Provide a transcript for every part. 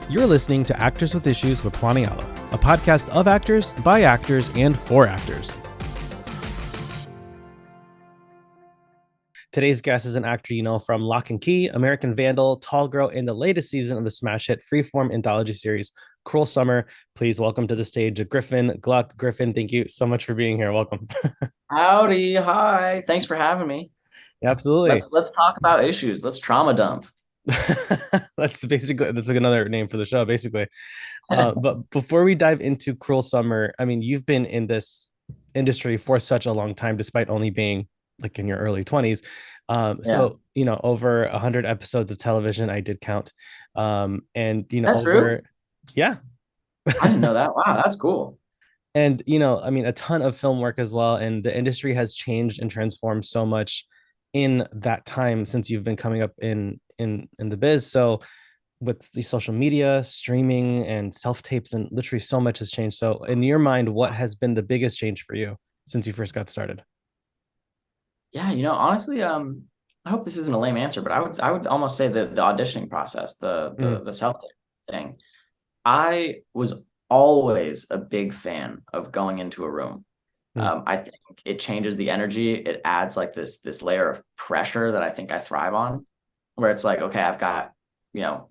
You're listening to Actors with Issues with Juanialo, a podcast of actors, by actors, and for actors. Today's guest is an actor you know from Lock and Key, American Vandal, Tall Girl, and the latest season of the smash hit Freeform anthology series, Cruel Summer. Please welcome to the stage Griffin Gluck. Griffin, thank you so much for being here. Welcome. Howdy, hi. Thanks for having me. Absolutely. Let's talk about issues. Let's trauma dump. That's another name for the show, basically. But before we dive into Cruel Summer, I mean, you've been in this industry for such a long time, despite only being like in your early 20s. Yeah. So, over 100 episodes of television, I did count. And, Is that true? yeah. I didn't know that. Wow, that's cool. And, I mean, a ton of film work as well. And the industry has changed and transformed so much in that time since you've been coming up in the biz. So, with the social media, streaming, and self tapes, and literally so much has changed. So, in your mind, what has been the biggest change for you since you first got started? Yeah, honestly, I hope this isn't a lame answer, but I would almost say the auditioning process, the Mm, the the self-tape thing. I was always a big fan of going into a room. mm, I think it changes the energy. It adds like this layer of pressure that I think I thrive on, where it's like, okay, I've got,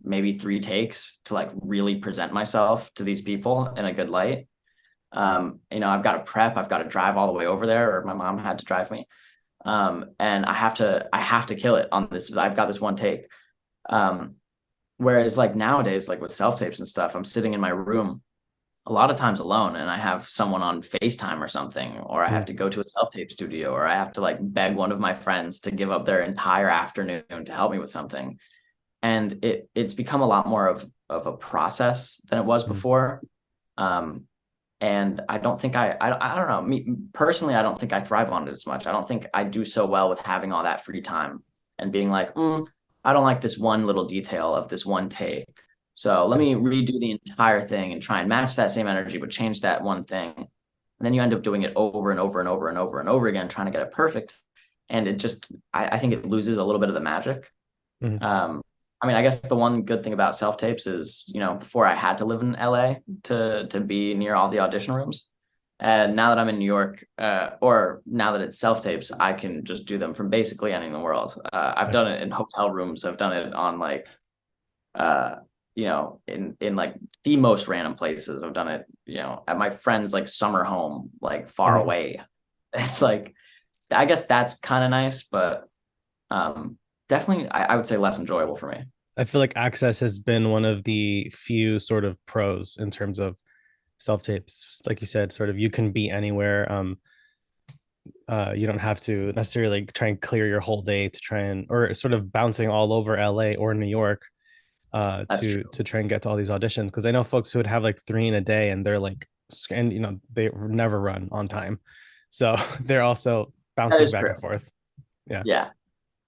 maybe 3 takes to like really present myself to these people in a good light. I've got to prep, I've got to drive all the way over there, or my mom had to drive me. And I have to kill it on this. I've got this one take. Um, Whereas like nowadays, like with self-tapes and stuff, I'm sitting in my room a lot of times alone and I have someone on FaceTime or something, or I have mm, to go to a self-tape studio, or I have to like beg one of my friends to give up their entire afternoon to help me with something. And it's become a lot more of a process than it was mm, before. Um, and I don't think I don't know, me personally, I don't think I thrive on it as much. I don't think I do so well with having all that free time and being like, I don't like this one little detail of this one take, so let yeah. me redo the entire thing and try and match that same energy but change that one thing. And then you end up doing it over and over and over and over and over again, trying to get it perfect. And it just, I think it loses a little bit of the magic. Mm, um, I mean, I guess the one good thing about self tapes is, before I had to live in LA to be near all the audition rooms. And now that I'm in New York, or now that it's self tapes, I can just do them from basically any in the world. I've yeah. done it in hotel rooms. I've done it on like, uh, in like the most random places. I've done it, at my friend's like summer home, like far Mhm. away. It's like, I guess that's kind of nice, but definitely, I would say less enjoyable for me. I feel like Access has been one of the few sort of pros in terms of self tapes. Like you said, sort of you can be anywhere. You don't have to necessarily try and clear your whole day to try and or sort of bouncing all over LA or New York That's to true. try and get to all these auditions, because I know folks who would have like three in a day and they're like, and they never run on time, so they're also That bouncing is back true. and forth. Yeah. Yeah.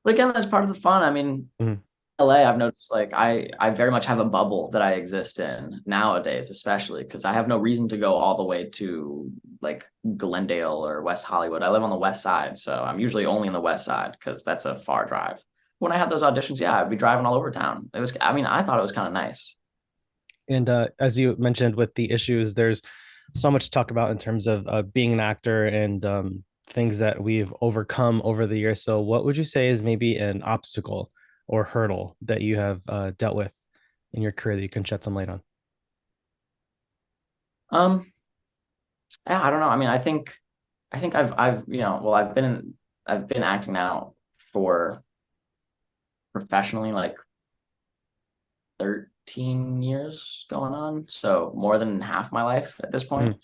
But again, that's part of the fun. I mean, Mhm. LA, I've noticed like I very much have a bubble that I exist in nowadays, especially because I have no reason to go all the way to like Glendale or West Hollywood. I live on the west side, so I'm usually only in the west side because that's a far drive. When I had those auditions, yeah, I'd be driving all over town. I mean, I thought it was kind of nice. And as you mentioned with the issues, there's so much to talk about in terms of being an actor and things that we've overcome over the years. So, what would you say is maybe an obstacle or hurdle that you have dealt with in your career that you can shed some light on? Um, yeah, I don't know. I mean, I think well, I've been acting now for professionally like 13 years going on. So more than half my life at this point. Mm,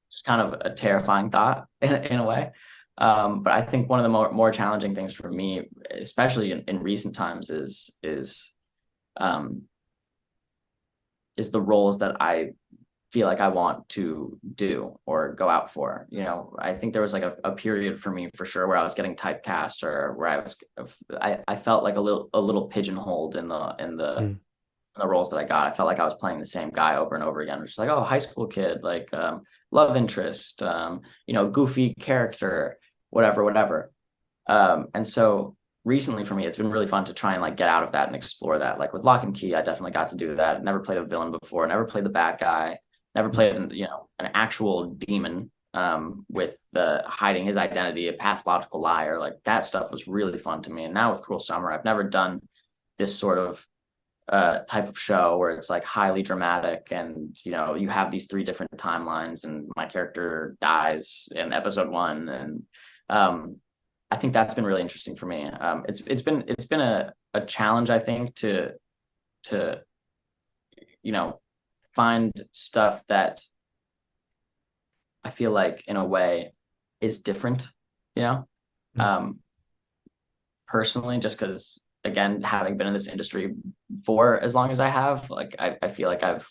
It's kind of a terrifying thought in a way. But I think one of the more challenging things for me, especially in recent times, um, is the roles that I feel like I want to do or go out for. I think there was like a period for me for sure where I was getting typecast, or where I felt like a little pigeonholed mm, in the roles that I got. I felt like I was playing the same guy over and over again. Just like, oh, high school kid, like love interest, goofy character, whatever, whatever. And so recently for me, it's been really fun to try and like get out of that and explore that. Like with Lock and Key, I definitely got to do that. Never played a villain before, never played the bad guy, never played an actual demon with the hiding his identity, a pathological liar. Like that stuff was really fun to me. And now with Cruel Summer, I've never done this sort of type of show where it's like highly dramatic and you have these three different timelines and my character dies in episode one. And I think that's been really interesting for me. It's been a challenge, I think, to find stuff that I feel like in a way is different, you know, um, personally, just because again, having been in this industry for as long as I have, like I feel like I've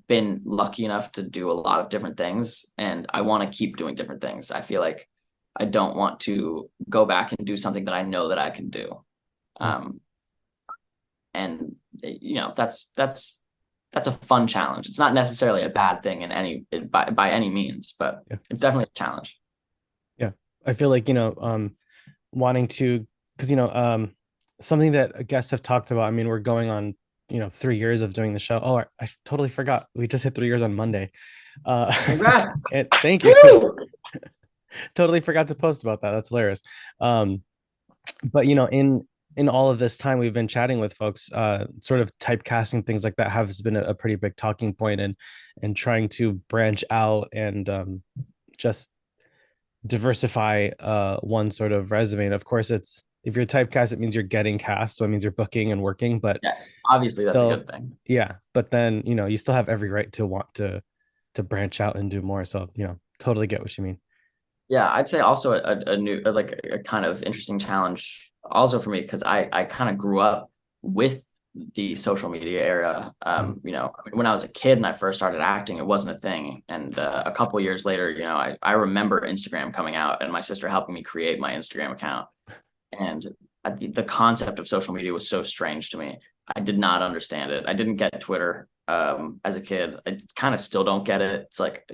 been lucky enough to do a lot of different things and I want to keep doing different things. I feel like I don't want to go back and do something that I know that I can do. Um, and that's a fun challenge. It's not necessarily a bad thing by any means, but Yeah. it's definitely a challenge. Yeah. I feel like, wanting to, because, something that guests have talked about. I mean, we're going on, 3 years of doing the show. Oh, I totally forgot. We just hit 3 years on Monday. Congrats. And thank you. Woo! Totally forgot to post about that. That's hilarious. Um, but in all of this time we've been chatting with folks, sort of typecasting, things like that has been a pretty big talking point, and trying to branch out and just diversify one sort of resume. And of course, it's if you're typecast, it means you're getting cast, so it means you're booking and working, but Yes, obviously that's a still, good thing. yeah. But then you still have every right to want to branch out and do more. So totally get what you mean. Yeah, I'd say also a new like a kind of interesting challenge also for me because I kind of grew up with the social media era. Mhm. When I was a kid and I first started acting, it wasn't a thing. And a couple years later, I remember Instagram coming out and my sister helping me create my Instagram account. And the concept of social media was so strange to me. I did not understand it. I didn't get Twitter as a kid. I kind of still don't get it. It's like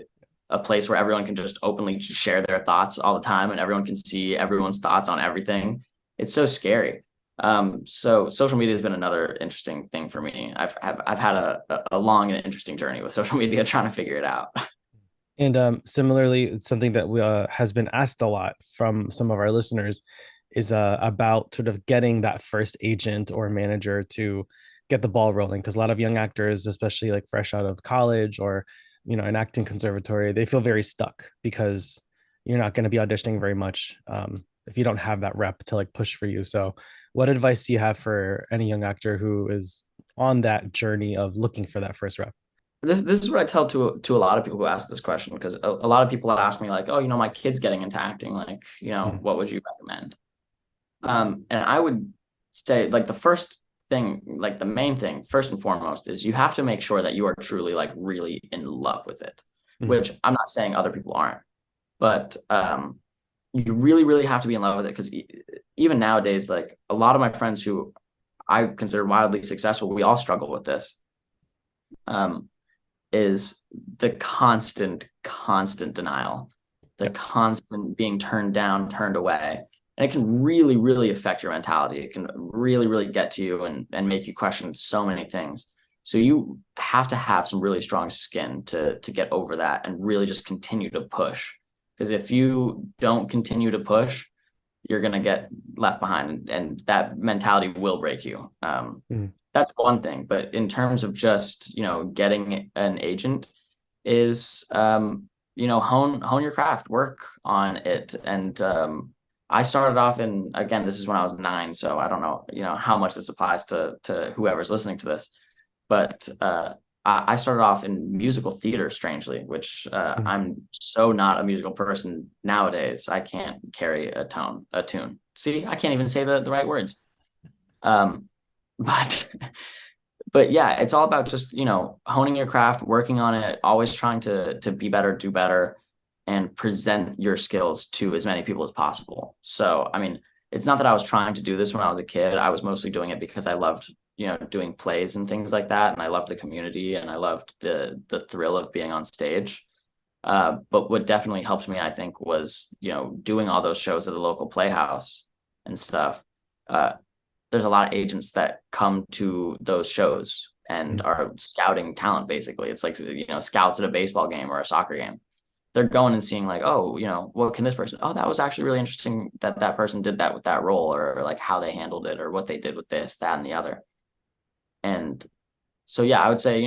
a place where everyone can just openly share their thoughts all the time and everyone can see everyone's thoughts on everything. It's so scary. So social media has been another interesting thing for me. I've had a long and interesting journey with social media trying to figure it out. And similarly, it's something that has been asked a lot from some of our listeners is about sort of getting that first agent or manager to get the ball rolling. Because a lot of young actors, especially like fresh out of college or an acting conservatory, they feel very stuck because you're not going to be auditioning very much if you don't have that rep to like push for you. So, what advice do you have for any young actor who is on that journey of looking for that first rep? This is what I tell to a lot of people who ask this question because a lot of people ask me like, oh, my kid's getting into acting, like, Mhm. what would you recommend? And I would say like the first thing, like the main thing, first and foremost, is you have to make sure that you are truly like really in love with it, Mhm. which I'm not saying other people aren't, but you really, really have to be in love with it because even nowadays, like a lot of my friends who I consider wildly successful, we all struggle with this. Um, is the constant denial, the Yeah. constant being turned down, turned away. And it can really, really affect your mentality. It can really, really get to you and make you question so many things. So you have to have some really strong skin to get over that and really just continue to push. Because if you don't continue to push, you're going to get left behind and that mentality will break you. Mhm. That's one thing. But in terms of just, getting an agent is, hone your craft, work on it. And I started off again, this is when I was 9. So I don't know, how much this applies to whoever's listening to this, but I started off in musical theater, strangely, which Mhm. I'm so not a musical person nowadays. I can't carry a tune. See, I can't even say the right words. Um, but but yeah, it's all about just, honing your craft, working on it, always trying to be better, do better, and present your skills to as many people as possible. So, I mean, it's not that I was trying to do this when I was a kid. I was mostly doing it because I loved, doing plays and things like that, and I loved the community and I loved the thrill of being on stage. But what definitely helped me, I think, was, doing all those shows at the local playhouse and stuff, uh, there's a lot of agents that come to those shows and Mm. are scouting talent. Basically, it's like, scouts at a baseball game or a soccer game. They're going and seeing like, oh, what can this person? Oh, that was actually really interesting that that person did that with that role, or like how they handled it, or what they did with this, that, and the other. And so yeah, I would say,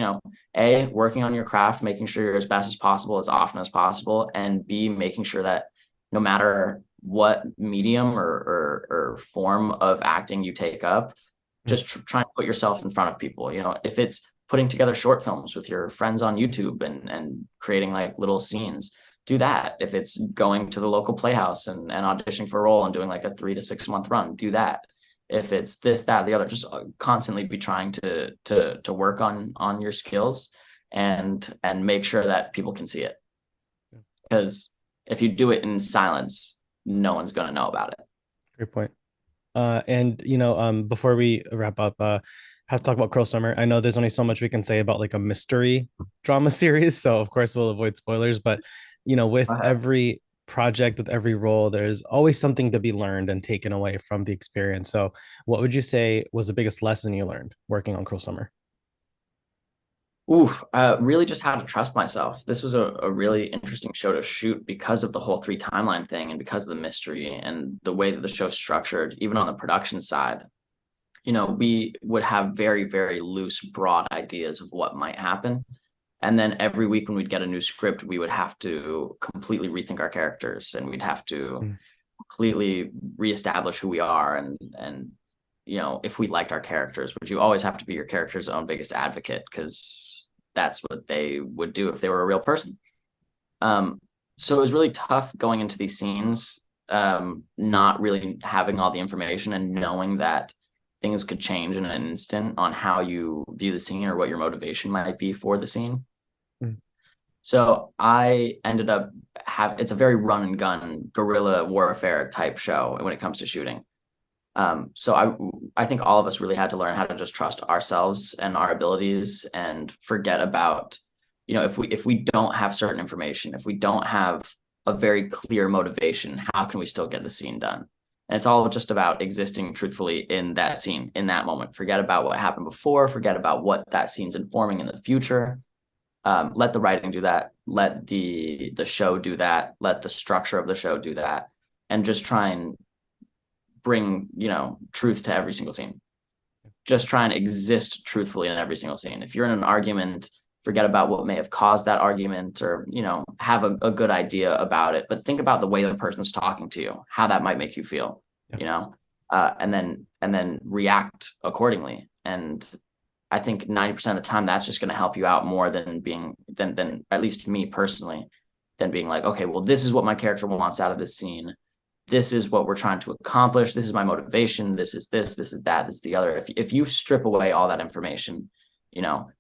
A, working on your craft, making sure you're as best as possible, as often as possible, and B, making sure that no matter what medium or form of acting you take up, Mm. just try and put yourself in front of people. If it's putting together short films with your friends on YouTube and creating like little scenes, do that. If it's going to the local playhouse and auditioning for a role and doing like a 3 to 6 month run, do that. If it's this, that, the other, just constantly be trying to work on your skills and make sure that people can see it. Because if you do it in silence, no one's going to know about it. Great point. And before we wrap up, have to talk about Cruel Summer. I know there's only so much we can say about like a mystery drama series, so of course we'll avoid spoilers. But with every project, with every role, there's always something to be learned and taken away from the experience. So, what would you say was the biggest lesson you learned working on Cruel Summer? Oof, really just how to trust myself. This was a really interesting show to shoot because of the whole three timeline thing and because of the mystery and the way that the show's structured, even on the production side. We would have very, very loose, broad ideas of what might happen. And then every week when we'd get a new script, we would have to completely rethink our characters and we'd have to Mm. completely reestablish who we are and if we liked our characters, but you always have to be your character's own biggest advocate because that's what they would do if they were a real person. So it was really tough going into these scenes, not really having all the information and knowing that things could change in an instant on how you view the scene or what your motivation might be for the scene. Mm. So I ended up it's a very run and gun guerrilla warfare type show when it comes to shooting. So I think all of us really had to learn how to just trust ourselves and our abilities and forget about, if we don't have certain information, if we don't have a very clear motivation, how can we still get the scene done? And it's all just about existing truthfully in that scene, in that moment. Forget about what happened before, forget about what that scene's informing in the future. Let the writing do that, let the show do that, let the structure of the show do that, and just try and bring truth to every single scene. Just try and exist truthfully in every single scene. If you're in an argument, forget about what may have caused that argument, or have a good idea about it, but think about the way the person's talking to you, how that might make you feel. Yeah. And then react accordingly. And I think 90% of the time that's just going to help you out more than being than at least me personally, than being like, okay, well, this is what my character wants out of this scene, this is what we're trying to accomplish, this is my motivation, this is this is that, this is the other. If you strip away all that information,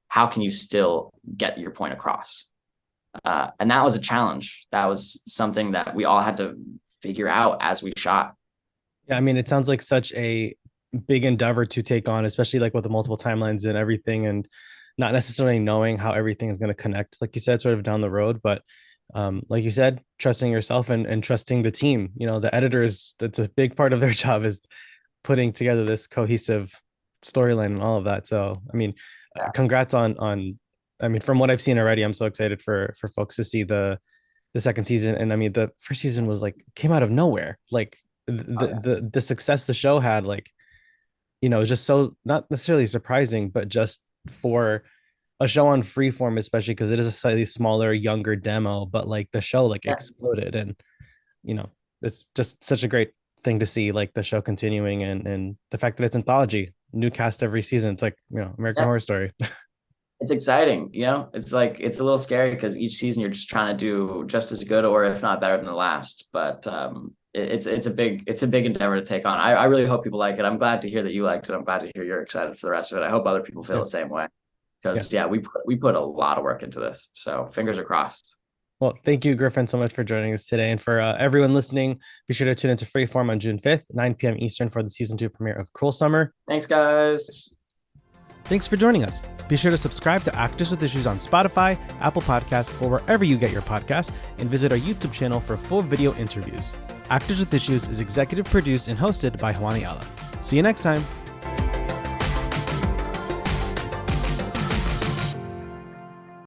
how can you still get your point across? And that was a challenge. That was something that we all had to figure out as we shot. Yeah, I mean, it sounds like such a big endeavor to take on, especially like with the multiple timelines and everything, and not necessarily knowing how everything is going to connect, like you said, sort of down the road. But like you said, trusting yourself and trusting the team. The editors, that's a big part of their job, is putting together this cohesive storyline and all of that. So, I mean, congrats on. I mean, from what I've seen already, I'm so excited for folks to see the second season. And I mean, the first season was like came out of nowhere. Like the success the show had, like just so not necessarily surprising, but just for a show on Freeform, especially because it is a slightly smaller, younger demo, but like the show like Yeah. exploded, and you know it's just such a great thing to see, like the show continuing, and the fact that it's anthology, new cast every season. It's like American Yeah. Horror Story. It's exciting, it's like it's a little scary because each season you're just trying to do just as good or if not better than the last. But it's a big endeavor to take on. I really hope people like it. I'm glad to hear that you liked it. I'm glad to hear you're excited for the rest of it. I hope other people feel Yeah. the same way Yeah. because we put a lot of work into this. So fingers are crossed. Well, thank you, Griffin, so much for joining us today. And for everyone listening, be sure to tune into Freeform on June 5th, 9 p.m. Eastern, for the season 2 premiere of Cruel Summer. Thanks, guys. Thanks for joining us. Be sure to subscribe to Actors with Issues on Spotify, Apple Podcasts, or wherever you get your podcasts, and visit our YouTube channel for full video interviews. Actors with Issues is executive produced and hosted by Juan Ayala. See you next time.